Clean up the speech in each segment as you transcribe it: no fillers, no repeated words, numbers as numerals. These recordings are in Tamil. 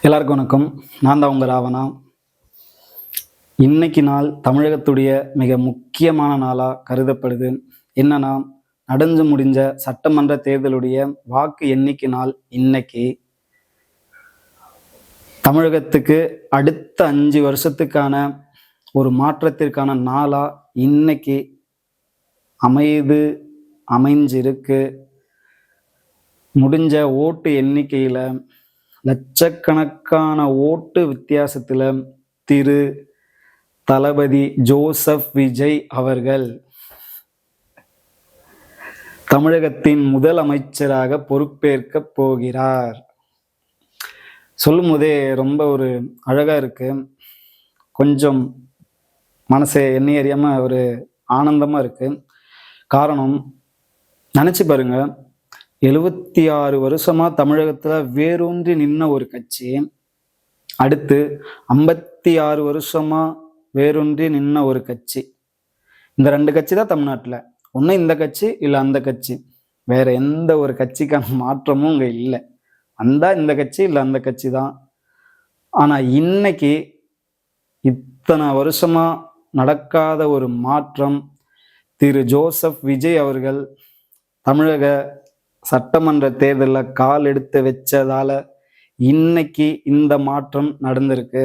எல்லாருக்கும் வணக்கம். நான் தான் உங்கள் ராவணா. இன்னைக்கு நாள் தமிழகத்துடைய மிக முக்கியமான நாளாக கருதப்படுது. என்னன்னா, நடந்து முடிஞ்ச சட்டமன்ற தேர்தலுடைய வாக்கு எண்ணிக்கை நாள் இன்னைக்கு. தமிழகத்துக்கு அடுத்த 5 வருஷத்துக்கான ஒரு மாற்றத்திற்கான நாளாக இன்னைக்கு அமைஞ்சிருக்கு. முடிஞ்ச ஓட்டு எண்ணிக்கையில் லட்சக்கணக்கான ஓட்டு வித்தியாசத்தில் திரு தளபதி ஜோசப் விஜய் அவர்கள் தமிழகத்தின் முதலமைச்சராக பொறுப்பேற்க போகிறார். சொல்லும் போதே ரொம்ப ஒரு அழகா இருக்கு. கொஞ்சம் மனசை எண்ணி அறியாம ஒரு ஆனந்தமா இருக்கு. காரணம், நினைச்சு பாருங்க, 76 வருஷமா தமிழகத்துல வேரூன்றி நின்ன ஒரு கட்சி, அடுத்து 56 வருஷமா வேரூன்றி நின்ன ஒரு கட்சி. இந்த 2 கட்சி தான் தமிழ்நாட்டில். ஒன்று இந்த கட்சி, இல்லை அந்த கட்சி. வேற எந்த ஒரு கட்சிக்கான மாற்றமும் இங்கே இல்லை. இந்த கட்சி இல்லை அந்த கட்சி தான். ஆனா இன்னைக்கு இத்தனை வருஷமா நடக்காத ஒரு மாற்றம். திரு ஜோசப் விஜய் அவர்கள் தமிழக சட்டமன்ற தேர்தலில் கால் எடுத்து வச்சதால இன்னைக்கு இந்த மாற்றம் நடந்திருக்கு.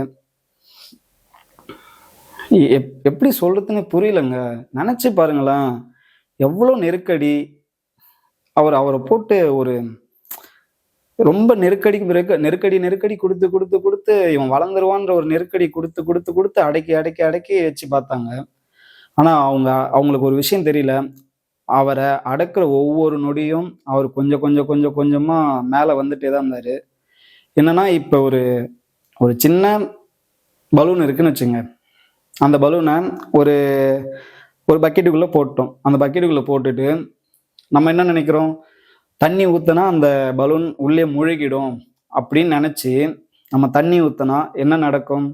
எப்படி சொல்றதுன்னு புரியலங்க. நினைச்சு பாருங்களேன், எவ்வளோ நெருக்கடி. அவரை போட்டு ஒரு ரொம்ப நெருக்கடி கொடுத்து இவன் வளர்ந்துருவான்ற ஒரு நெருக்கடி கொடுத்து அடக்கி வச்சு பார்த்தாங்க. ஆனா அவங்களுக்கு ஒரு விஷயம் தெரியல. அவரை அடக்குற ஒவ்வொரு நொடியும் அவர் கொஞ்சமா மேலே வந்துட்டே தான் இருந்தாரு. என்னன்னா, இப்போ ஒரு சின்ன பலூன் இருக்குன்னு வச்சுங்க. அந்த பலூனை ஒரு பக்கெட்டுக்குள்ளே போட்டோம். அந்த பக்கெட்டுக்குள்ளே போட்டுட்டு நம்ம என்ன நினைக்கிறோம், தண்ணி ஊற்றினா அந்த பலூன் உள்ளே முழுகிடும் அப்படின்னு நினச்சி நம்ம தண்ணி ஊற்றினா என்ன நடக்கும்?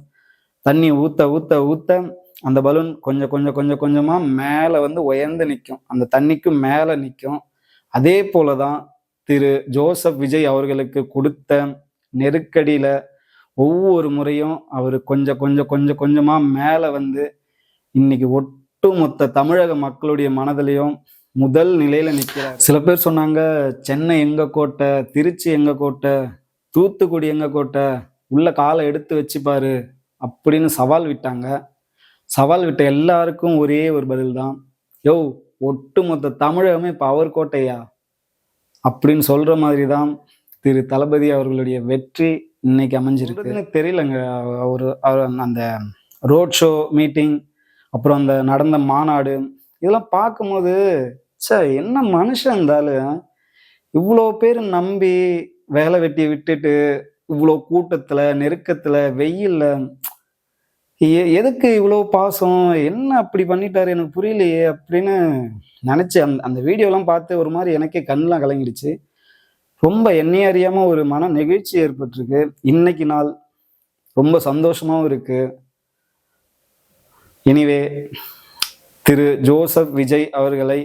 தண்ணி ஊற்ற அந்த பலூன் கொஞ்சமா மேலே வந்து உயர்ந்து நிற்கும். அந்த தண்ணிக்கு மேலே நிற்கும். அதே போலதான் திரு ஜோசப் விஜய் அவர்களுக்கு கொடுத்த நெருக்கடியில ஒவ்வொரு முறையும் அவர் கொஞ்சமா மேலே வந்து இன்னைக்கு ஒட்டுமொத்த தமிழக மக்களுடைய மனதிலையும் முதல் நிலையில நிற்கிறார். சில பேர் சொன்னாங்க, சென்னை எங்க கோட்டை, திருச்சி எங்க கோட்டை, தூத்துக்குடி எங்க கோட்டை, உள்ள காலை எடுத்து வச்சுப்பாரு அப்படின்னு சவால் விட்டாங்க. சவால் விட்ட எல்லாருக்கும் ஒரே ஒரு பதில் தான், ஒட்டுமொத்த தமிழகமே இப்போ அவர் கோட்டையா அப்படின்னு சொல்ற மாதிரி தான் திரு தளபதி அவர்களுடைய வெற்றி இன்னைக்கு அமைஞ்சிருக்கு. தெரியலங்க. அவர் அந்த ரோட் ஷோ மீட்டிங், அப்புறம் அந்த நடந்த மாநாடு, இதெல்லாம் பார்க்கும்போது என்ன மனுஷன் இருந்தாலும் இவ்வளோ பேர் நம்பி வேலை வெட்டியை விட்டுட்டு இவ்வளோ கூட்டத்துல நெருக்கத்துல வெயில்ல எதுக்கு இவ்வளோ பாசம், என்ன அப்படி பண்ணிட்டாரு எனக்கு புரியலையே அப்படின்னு நினைச்சு அந்த வீடியோலாம் பார்த்து ஒரு மாதிரி எனக்கே கண்ணெலாம் கலங்கிடுச்சு. ரொம்ப எண்ணெய் அறியாம ஒரு மன நெகிழ்ச்சி ஏற்பட்டிருக்கு. இன்னைக்கு நாள் ரொம்ப சந்தோஷமாவும் இருக்கு. எனிவே, திரு ஜோசப் விஜய் அவர்களை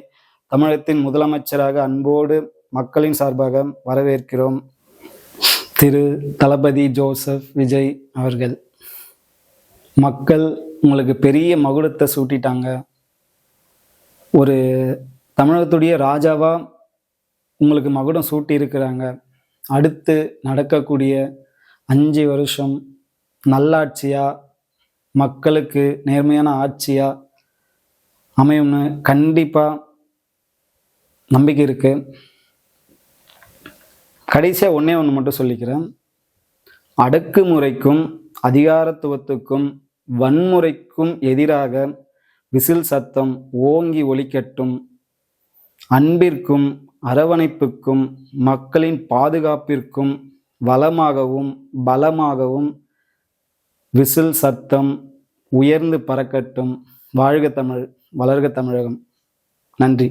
தமிழகத்தின் முதலமைச்சராக அன்போடு மக்களின் சார்பாக வரவேற்கிறோம். திரு தளபதி ஜோசப் விஜய் அவர்கள், மக்கள் உங்களுக்கு பெரிய மகுடத்தை சூட்டிட்டாங்க. ஒரு தமிழகத்துடைய ராஜாவா உங்களுக்கு மகுடம் சூட்டி இருக்கிறாங்க. அடுத்து நடக்கக்கூடிய 5 வருஷம் நல்லாட்சியா, மக்களுக்கு நேர்மையான ஆட்சியா அமையும்னு கண்டிப்பா நம்பிக்கை இருக்கு. கடைசியா ஒண்ணே ஒன்று மட்டும் சொல்லிக்கிறேன். அடக்குமுறைக்கும் அதிகாரத்துவத்துக்கும் வன்முறைக்கும் எதிராக விசில் சத்தம் ஓங்கி ஒலிக்கட்டும். அன்பிற்கும் அரவணைப்புக்கும் மக்களின் பாதுகாப்பிற்கும் வளமாகவும் பலமாகவும் விசில் சத்தம் உயர்ந்து பறக்கட்டும். வாழ்க தமிழ், வளர்க தமிழகம். நன்றி.